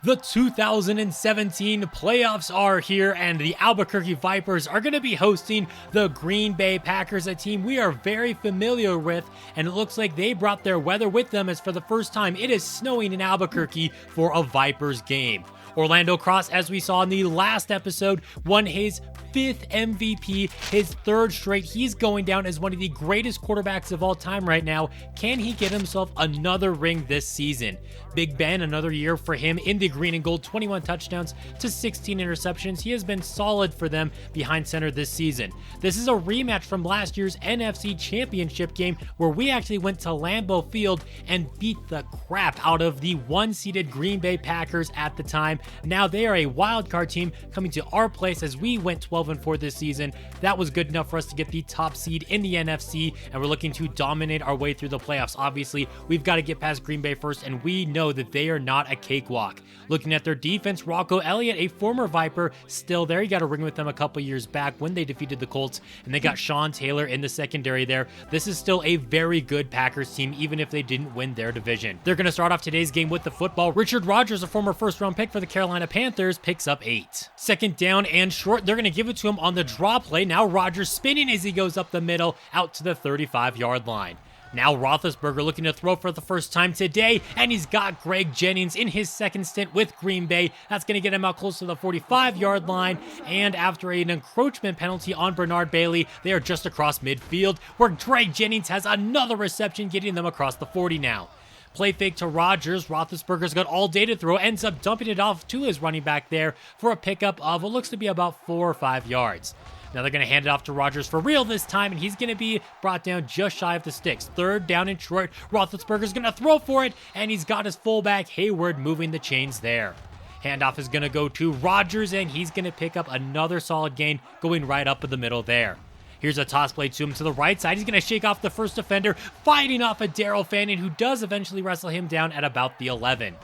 The 2017 playoffs are here, and the Albuquerque Vipers are going to be hosting the Green Bay Packers, a team we are very familiar with, and it looks like they brought their weather with them as for the first time it is snowing in Albuquerque for a Vipers game. Orlando Cross, as we saw in the last episode, won his 5th MVP, his 3rd straight. He's going down as one of the greatest quarterbacks of all time right now. Can he get himself another ring this season? Big Ben, another year for him in the green and gold, 21 touchdowns to 16 interceptions. He has been solid for them behind center this season. This is a rematch from last year's NFC Championship game where we actually went to Lambeau Field and beat the crap out of the 1-seeded Green Bay Packers at the time. Now they are a wild card team coming to our place as we went 12-4 this season. That was good enough for us to get the top seed in the NFC, and we're looking to dominate our way through the playoffs. Obviously, we've got to get past Green Bay first, and we know that they are not a cakewalk. Looking at their defense, Rocco Elliott, a former Viper, still there. He got a ring with them a couple years back when they defeated the Colts, and they got Sean Taylor in the secondary there. This is still a very good Packers team, even if they didn't win their division. They're going to start off today's game with the football. Richard Rodgers, a former first-round pick for the Carolina Panthers, picks up 8. Second down and short. They're going to give it to him on the draw play. Now Rodgers spinning as he goes up the middle out to the 35-yard line. Now Roethlisberger looking to throw for the first time today, and he's got Greg Jennings in his second stint with Green Bay. That's going to get him out close to the 45-yard line, and after an encroachment penalty on Bernard Bailey, they are just across midfield, where Greg Jennings has another reception, getting them across the 40 now. Play fake to Rodgers. Roethlisberger's got all day to throw, ends up dumping it off to his running back there for a pickup of what looks to be about 4 or 5 yards. Now they're going to hand it off to Rodgers for real this time, and he's going to be brought down just shy of the sticks. Third down and short. Roethlisberger's going to throw for it, and he's got his fullback Hayward moving the chains there. Handoff is going to go to Rodgers, and he's going to pick up another solid gain going right up in the middle there. Here's a toss play to him to the right side. He's going to shake off the first defender, fighting off a Daryl Fannin, who does eventually wrestle him down at about the 11.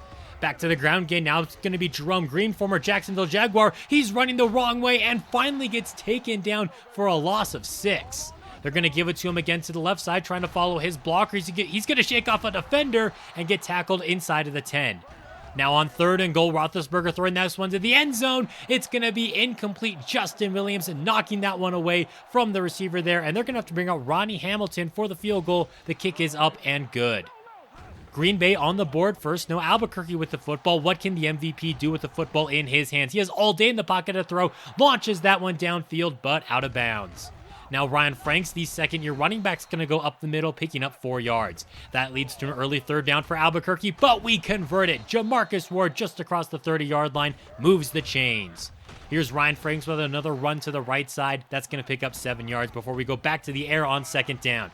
Back to the ground game. Now it's going to be Jerome Green, former Jacksonville Jaguar. He's running the wrong way and finally gets taken down for a loss of 6. They're going to give it to him again to the left side, trying to follow his blocker. He's going to shake off a defender and get tackled inside of the 10. Now on 3rd and goal, Roethlisberger throwing this one to the end zone. It's going to be incomplete. Justin Williams knocking that one away from the receiver there, and they're going to have to bring out Ronnie Hamilton for the field goal. The kick is up and good. Green Bay on the board first. No Albuquerque with the football. What can the MVP do with the football in his hands? He has all day in the pocket to throw. Launches that one downfield, but out of bounds. Now Ryan Franks, the second-year running back, is going to go up the middle, picking up 4 yards. That leads to an early 3rd down for Albuquerque, but we convert it. Jamarcus Ward just across the 30-yard line moves the chains. Here's Ryan Franks with another run to the right side. That's going to pick up 7 yards before we go back to the air on 2nd down.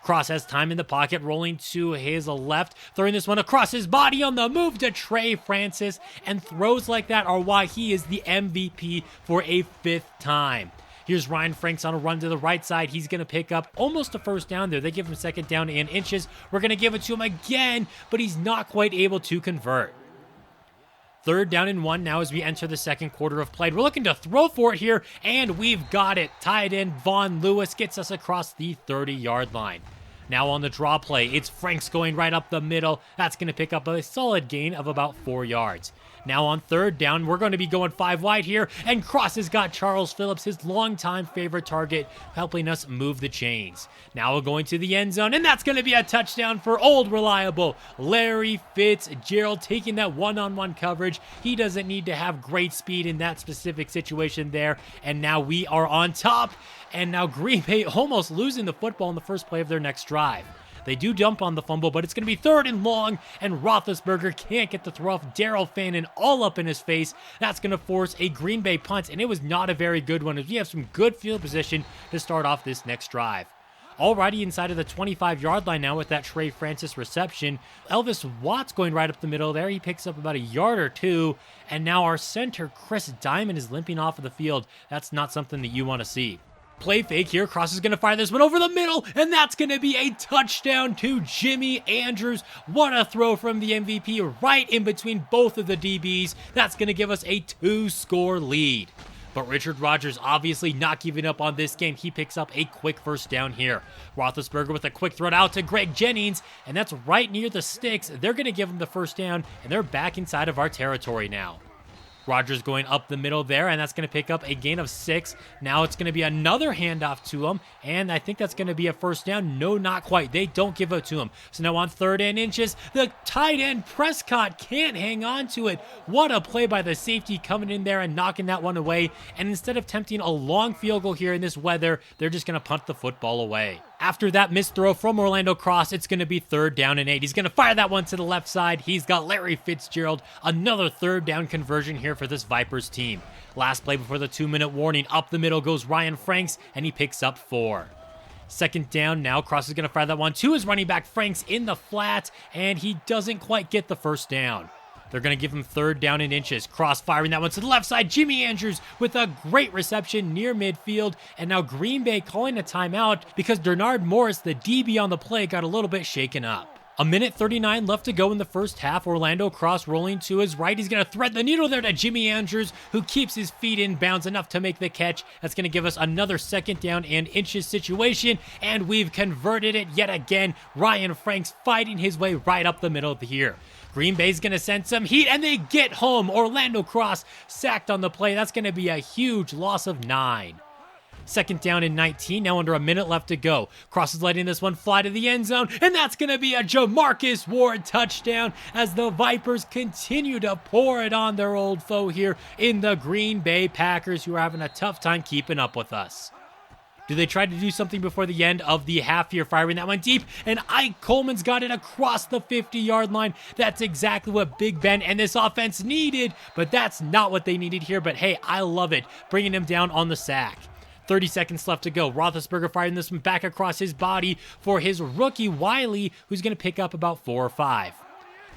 Cross has time in the pocket, rolling to his left, throwing this one across his body on the move to Trey Francis, and throws like that are why he is the MVP for a 5th time. Here's Ryan Franks on a run to the right side. He's going to pick up almost a 1st down there. They give him 2nd down and inches. We're going to give it to him again, but he's not quite able to convert. 3rd down and 1 now as we enter the second quarter of play. We're looking to throw for it here, and we've got it. Tied in, Vaughn Lewis gets us across the 30-yard line. Now on the draw play, it's Franks going right up the middle. That's going to pick up a solid gain of about 4 yards. Now on 3rd down, we're going to be going 5 wide here, and Cross has got Charles Phillips, his longtime favorite target, helping us move the chains. Now we're going to the end zone, and that's going to be a touchdown for old reliable Larry Fitzgerald, taking that one-on-one coverage. He doesn't need to have great speed in that specific situation there, and now we are on top, and now Green Bay almost losing the football in the first play of their next drive. They do dump on the fumble, but it's going to be 3rd and long, and Roethlisberger can't get the throw off. Daryl Fannin all up in his face. That's going to force a Green Bay punt, and it was not a very good one, as we have some good field position to start off this next drive. Alrighty, inside of the 25-yard line now with that Trey Francis reception. Elvis Watts going right up the middle there. He picks up about a yard or 2, and now our center, Chris Diamond, is limping off of the field. That's not something that you want to see. Play fake here. Cross is going to fire this one over the middle, and that's going to be a touchdown to Jimmy Andrews. What a throw from the MVP right in between both of the DBs. That's going to give us a 2-score lead. But Richard Rodgers obviously not giving up on this game. He picks up a quick first down here. Roethlisberger with a quick throw out to Greg Jennings, and that's right near the sticks. They're going to give him the first down, and they're back inside of our territory now. Rodgers going up the middle there, and that's going to pick up a gain of 6. Now it's going to be another handoff to him, and I think that's going to be a first down. No, not quite. They don't give it to him. So now on 3rd and inches, the tight end Prescott can't hang on to it. What a play by the safety coming in there and knocking that one away. And instead of attempting a long field goal here in this weather, they're just going to punt the football away. After that missed throw from Orlando Cross, it's going to be 3rd down and 8. He's going to fire that one to the left side. He's got Larry Fitzgerald. Another 3rd down conversion here for this Vipers team. Last play before the 2-minute warning. Up the middle goes Ryan Franks, and he picks up 4. 2nd down now. Cross is going to fire that one to his running back Franks in the flat, and he doesn't quite get the first down. They're going to give him 3rd down and inches. Cross firing that one to the left side. Jimmy Andrews with a great reception near midfield. And now Green Bay calling a timeout because Denard Morris, the DB on the play, got a little bit shaken up. 1:39 left to go in the first half. Orlando Cross rolling to his right. He's going to thread the needle there to Jimmy Andrews, who keeps his feet in bounds enough to make the catch. That's going to give us another 2nd down and inches situation, and we've converted it yet again. Ryan Franks fighting his way right up the middle here. Green Bay's going to send some heat, and they get home. Orlando Cross sacked on the play. That's going to be a huge loss of 9. 2nd down and 19, now under a minute left to go. Cross is letting this one fly to the end zone, and that's going to be a Jamarcus Ward touchdown as the Vipers continue to pour it on their old foe here in the Green Bay Packers, who are having a tough time keeping up with us. Do they try to do something before the end of the half here, firing that one deep, and Ike Coleman's got it across the 50-yard line. That's exactly what Big Ben and this offense needed, but that's not what they needed here. But hey, I love it, bringing him down on the sack. 30 seconds left to go. Roethlisberger firing this one back across his body for his rookie Wiley, who's going to pick up about 4 or 5.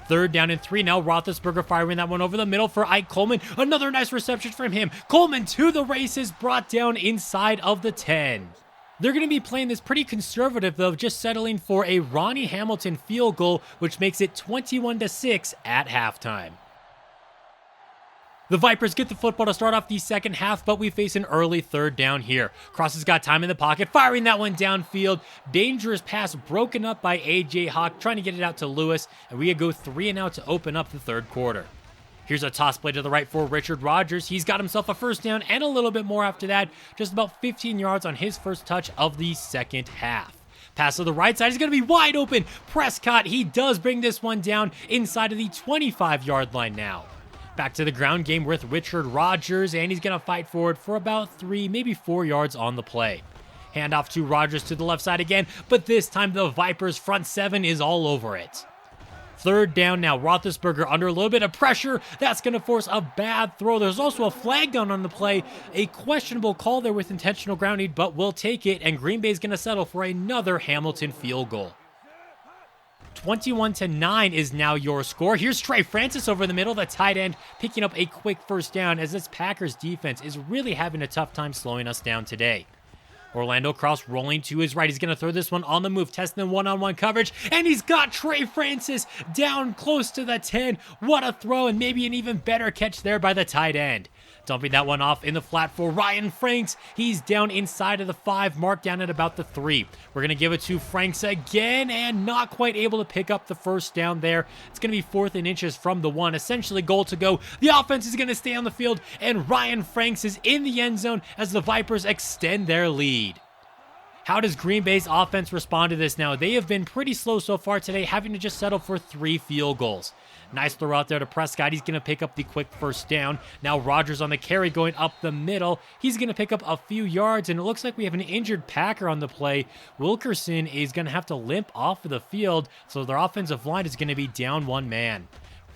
3rd down and 3 now. Roethlisberger firing that one over the middle for Ike Coleman. Another nice reception from him. Coleman to the races, brought down inside of the 10. They're going to be playing this pretty conservative, though, just settling for a Ronnie Hamilton field goal, which makes it 21-6 at halftime. The Vipers get the football to start off the second half, but we face an early 3rd down here. Cross has got time in the pocket, firing that one downfield. Dangerous pass broken up by A.J. Hawk, trying to get it out to Lewis, and we go 3 and out to open up the 3rd quarter. Here's a toss play to the right for Richard Rodgers. He's got himself a first down and a little bit more after that, just about 15 yards on his first touch of the second half. Pass to the right side is going to be wide open. Prescott, he does bring this one down inside of the 25-yard line now. Back to the ground game with Richard Rodgers, and he's going to fight forward for about 3, maybe 4 yards on the play. Handoff to Rodgers to the left side again, but this time the Vipers' front 7 is all over it. 3rd down now. Roethlisberger under a little bit of pressure. That's going to force a bad throw. There's also a flag down on the play. A questionable call there with intentional grounding, but we'll take it, and Green Bay's going to settle for another Hamilton field goal. 21-9 is now your score. Here's Trey Francis over the middle, the tight end, picking up a quick first down as this Packers defense is really having a tough time slowing us down today. Orlando Cross rolling to his right. He's going to throw this one on the move, testing the one-on-one coverage, and he's got Trey Francis down close to the 10. What a throw, and maybe an even better catch there by the tight end. Dumping that one off in the flat for Ryan Franks. He's down inside of the 5, marked down at about the 3. We're going to give it to Franks again, and not quite able to pick up the first down there. It's going to be 4th and inches from the 1, essentially goal to go. The offense is going to stay on the field, and Ryan Franks is in the end zone as the Vipers extend their lead. How does Green Bay's offense respond to this now? They have been pretty slow so far today, having to just settle for 3 field goals. Nice throw out there to Prescott. He's going to pick up the quick first down. Now Rodgers on the carry going up the middle. He's going to pick up a few yards, and it looks like we have an injured Packer on the play. Wilkerson is going to have to limp off of the field, so their offensive line is going to be down 1 man.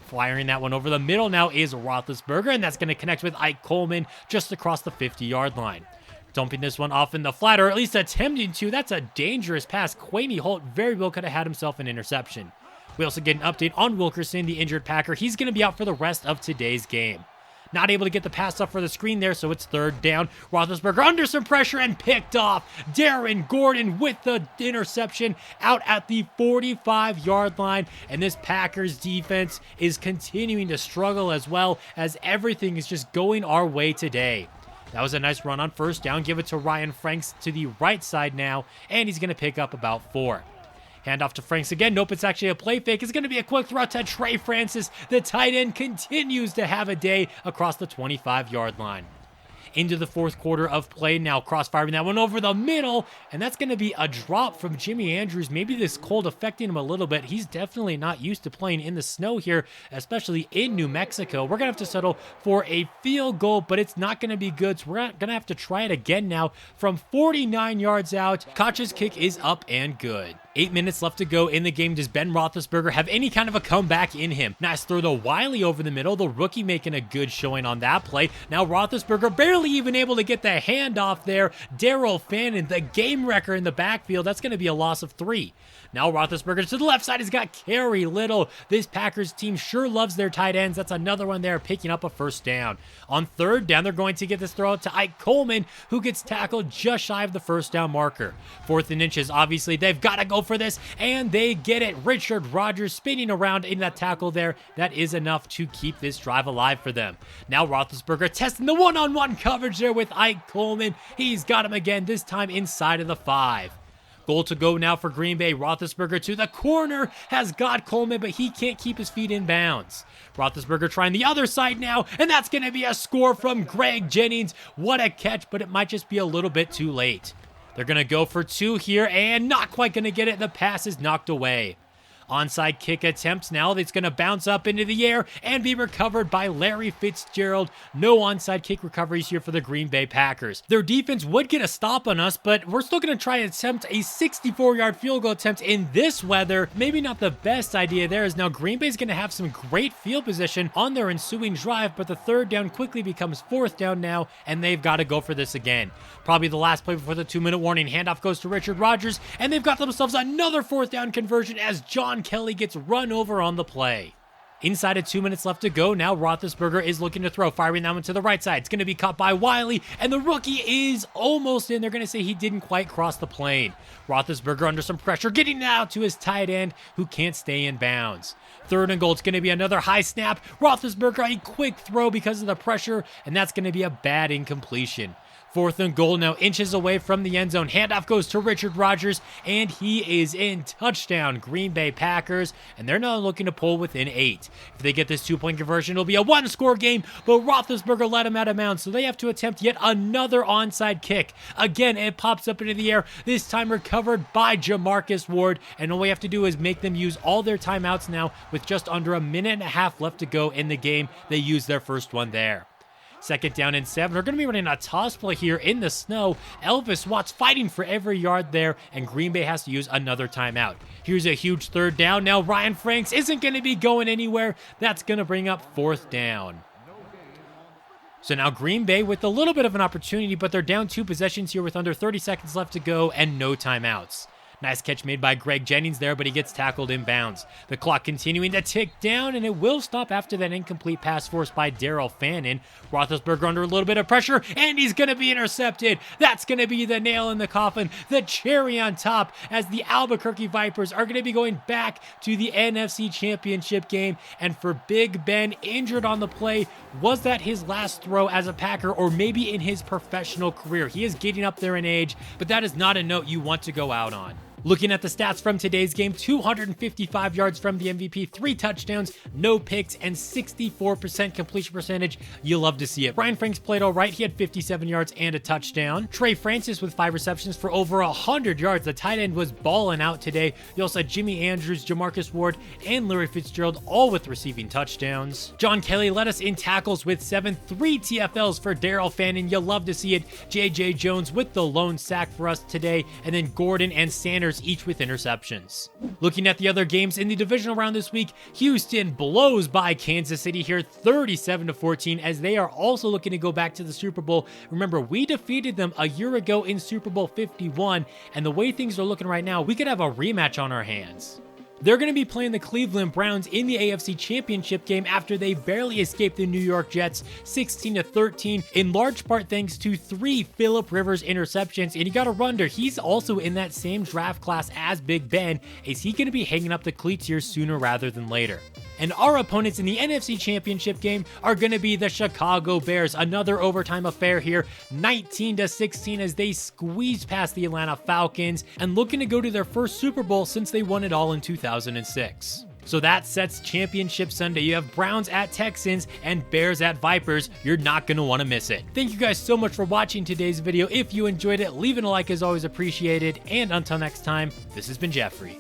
Firing that one over the middle now is Roethlisberger, and that's going to connect with Ike Coleman just across the 50-yard line. Dumping this one off in the flat, or at least attempting to. That's a dangerous pass. Quaney Holt very well could have had himself an interception. We also get an update on Wilkerson, the injured Packer. He's going to be out for the rest of today's game. Not able to get the pass up for the screen there, so it's 3rd down. Roethlisberger under some pressure and picked off. Darren Gordon with the interception out at the 45-yard line. And this Packers defense is continuing to struggle as well, as everything is just going our way today. That was a nice run on first down. Give it to Ryan Franks to the right side now, and he's going to pick up about 4. Handoff to Franks again. Nope, it's actually a play fake. It's going to be a quick throw to Trey Francis. The tight end continues to have a day across the 25-yard line. Into the fourth quarter of play now, cross-firing that one over the middle, and that's going to be a drop from Jimmy Andrews. Maybe this cold affecting him a little bit. He's definitely not used to playing in the snow here, especially in New Mexico. We're going to have to settle for a field goal, but it's not going to be good, so we're going to have to try it again now from 49 yards out. Koch's kick is up and good. 8 minutes left to go in the game. Does Ben Roethlisberger have any kind of a comeback in him? Nice throw to Wiley over the middle. The rookie making a good showing on that play. Now Roethlisberger barely even able to get the handoff there. Darrell Fannin, the game wrecker in the backfield. That's going to be a loss of 3. Now Roethlisberger to the left side has got Kerry Little. This Packers team sure loves their tight ends. That's another one there picking up a first down. On third down, they're going to get this throw out to Ike Coleman, who gets tackled just shy of the first down marker. 4th and inches, obviously, they've got to go for this, and they get it. Richard Rodgers spinning around in that tackle there. That is enough to keep this drive alive for them. Now Roethlisberger testing the one-on-one coverage there with Ike Coleman. He's got him again, this time inside of the 5. Goal to go now for Green Bay. Roethlisberger to the corner, has got Coleman, but he can't keep his feet in bounds. Roethlisberger trying the other side now, and that's going to be a score from Greg Jennings. What a catch, but it might just be a little bit too late. They're going to go for 2 here, and not quite going to get it. The pass is knocked away. Onside kick attempt now. It's going to bounce up into the air and be recovered by Larry Fitzgerald. No onside kick recoveries here for the Green Bay Packers. Their defense would get a stop on us, but we're still going to try and attempt a 64-yard field goal attempt in this weather. Maybe not the best idea there, as now Green Bay's going to have some great field position on their ensuing drive, but the 3rd down quickly becomes 4th down now, and they've got to go for this again. Probably the last play before the 2-minute warning. Handoff goes to Richard Rodgers, and they've got themselves another 4th down conversion as John Kelly gets run over on the play. Inside of 2 minutes left to go. Now Roethlisberger is looking to throw, firing that one to the right side. It's going to be caught by Wiley, and the rookie is almost in. They're going to say he didn't quite cross the plane. Roethlisberger under some pressure, getting it out to his tight end, who can't stay in bounds. 3rd and goal. It's going to be another high snap. Roethlisberger, a quick throw because of the pressure, and that's going to be a bad incompletion. 4th and goal now, inches away from the end zone. Handoff goes to Richard Rodgers, and he is in. Touchdown, Green Bay Packers, and they're now looking to pull within 8. If they get this 2-point conversion, it'll be a 1-score game, but Roethlisberger let him out of bounds, so they have to attempt yet another onside kick. Again, it pops up into the air, this time recovered by Jamarcus Ward, and all we have to do is make them use all their timeouts now with just under a minute and a half left to go in the game. They use their first one there. 2nd down and 7. They're going to be running a toss play here in the snow. Elvis Watts fighting for every yard there, and Green Bay has to use another timeout. Here's a huge 3rd down. Now Ryan Franks isn't going to be going anywhere. That's going to bring up 4th down. So now Green Bay with a little bit of an opportunity, but they're down 2 possessions here with under 30 seconds left to go and no timeouts. Nice catch made by Greg Jennings there, but he gets tackled in bounds. The clock continuing to tick down, and it will stop after that incomplete pass forced by Darrell Fannin. Roethlisberger under a little bit of pressure, and he's going to be intercepted. That's going to be the nail in the coffin, the cherry on top, as the Albuquerque Vipers are going to be going back to the NFC Championship game. And for Big Ben, injured on the play, was that his last throw as a Packer, or maybe in his professional career? He is getting up there in age, but that is not a note you want to go out on. Looking at the stats from today's game, 255 yards from the MVP, 3 touchdowns, no picks, and 64% completion percentage. You'll love to see it. Ryan Franks played all right. He had 57 yards and a touchdown. Trey Francis with 5 receptions for over 100 yards. The tight end was balling out today. You also had Jimmy Andrews, Jamarcus Ward, and Larry Fitzgerald, all with receiving touchdowns. John Kelly led us in tackles with 7, 3 TFLs for Darrell Fannin. You'll love to see it. J.J. Jones with the lone sack for us today, and then Gordon and Sanders each with interceptions. Looking at the other games in the divisional round this week, Houston blows by Kansas City here 37-14, as they are also looking to go back to the Super Bowl. Remember, we defeated them a year ago in Super Bowl 51, and the way things are looking right now, we could have a rematch on our hands. They're going to be playing the Cleveland Browns in the AFC Championship game after they barely escaped the New York Jets 16-13, in large part thanks to 3 Phillip Rivers interceptions. And you got to wonder, he's also in that same draft class as Big Ben. Is he going to be hanging up the cleats here sooner rather than later? And our opponents in the NFC Championship game are going to be the Chicago Bears. Another overtime affair here, 19-16 as they squeeze past the Atlanta Falcons and looking to go to their first Super Bowl since they won it all in 2006. So that sets Championship Sunday. You have Browns at Texans and Bears at Vipers. You're not going to want to miss it. Thank you guys so much for watching today's video. If you enjoyed it, leaving a like is always appreciated. And until next time, this has been Jeffrey.